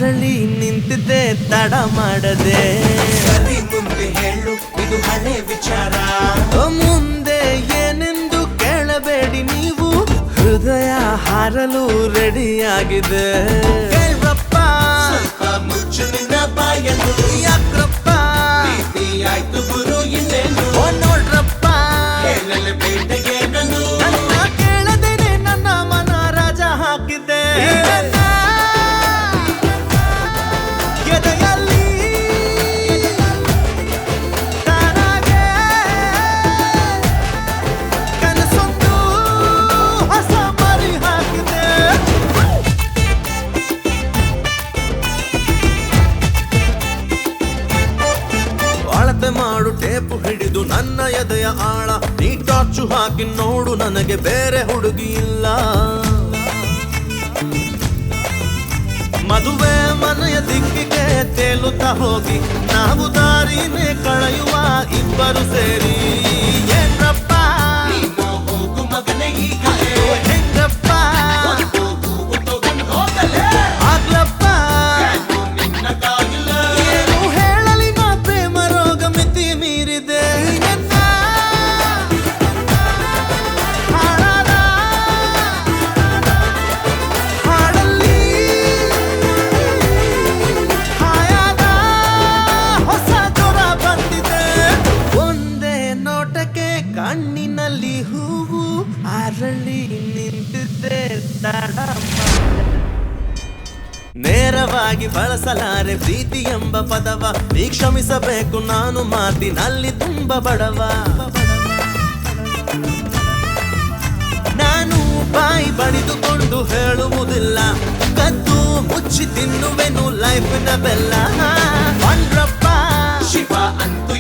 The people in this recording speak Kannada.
ಅರಳಿ ನಿಂತಿದ್ದೆ ತಡ ಮಾಡದೆ ಸರಿ ಮುಂದೆ ಹೇಳು ಇದು ಹಳೆ ವಿಚಾರ ಮುಂದೆ ಏನೆಂದು ಕೇಳಬೇಡಿ ನೀವು ಹೃದಯ ಹಾರಲು ರೆಡಿಯಾಗಿದೆ ಕೇಳ್ರಪ್ಪ ಸ್ವಲ್ಪ ಮುಚ್ಚು ನಿನ್ನ ಬಾಯಲು ಯಾಕ್ರಪ್ಪ ಪ್ರೀತಿ ಆಯ್ತು ಗುರು ಇನ್ನೇನು ಓ ನೋಡ್ರಪ್ಪ ಹೇಳಲೆ ಬೇಟೆಗೆ ನಾನು ನನ್ನ ಕೇಳದೇನೆ ನನ್ನ ಮನ ರಾಜ ಹಾಕಿದ್ದೆ ಎದೆಯಲ್ಲಿ ತಾನಾಗೆ ಕನಸೊಂದು ಹೊಸ ಮರಿ ಹಾಕಿದೆ ಅಳತೆ ಮಾಡು ಟೇಪು ಹಿಡಿದು ನನ್ನ ಎದೆಯ ಆಳ ನೀ ಟಾರ್ಚು ಹಾಕಿ ನೋಡು ನನಗೆ ಬೇರೆ ಹುಡುಗಿ ಇಲ್ಲ ಮದುವೆ ಮನೆಯ ದಿಕ್ಕಿಗೆ ತೇಲುತ್ತಾ ಹೋಗಿ ನಾವು ದಾರಿನೇ ಕಳೆಯುವ ಇಬ್ಬರು ಸೇರಿ ಏನ್ರಪ್ಪ ನೀನು ಹೋಗು ಮಗನೇ ಈಗ ಹೆಂಗಪ್ಪ ತಗೊಂಡು ಹೋಗಲೇ ಆಗ್ಲಪ್ಪ ನಾನು ನಿನ್ನ ಕಾಗಿಲ್ಲ ಏನು ಹೇಳಲಿ ನಾ ಪ್ರೇಮ ರೋಗ ಮಿತಿ ಮೀರಿದೆ ನನ್ನ ಹಾಡಾದ ಹಾಡಲ್ಲಿ ಹಾಯಾದ ಹೊಸ ಜ್ವರ ಬಂದಿದೆ ಒಂದೇ ನೋಟಕ್ಕೆ ಕಣ್ಣಿನಲ್ಲಿ ಹೂವು ಅರಳಿ ನಿಂತಿದ್ದೆ ತಡ ಮಾಡಿದೆ. ನೇರವಾಗಿ ಬಳಸಲಾರೆ ಪ್ರೀತಿ ಎಂಬ ಪದವ ನೀ ಕ್ಷಮಿಸಬೇಕು ನಾನು ಮಾತಿನಲ್ಲಿ ತುಂಬ ಬಡವ ನಾನು ಬಾಯಿ ಬಡಿದುಕೊಂಡು ಹೇಳುವುದಿಲ್ಲ ಕದ್ದು ಮುಚ್ಚಿ ತಿನ್ನುವೆನು ಲೈಫಿನ ಬೆಲ್ಲ ಬಂದ್ರಪ್ಪ ಶಿವ ಅಂತೂ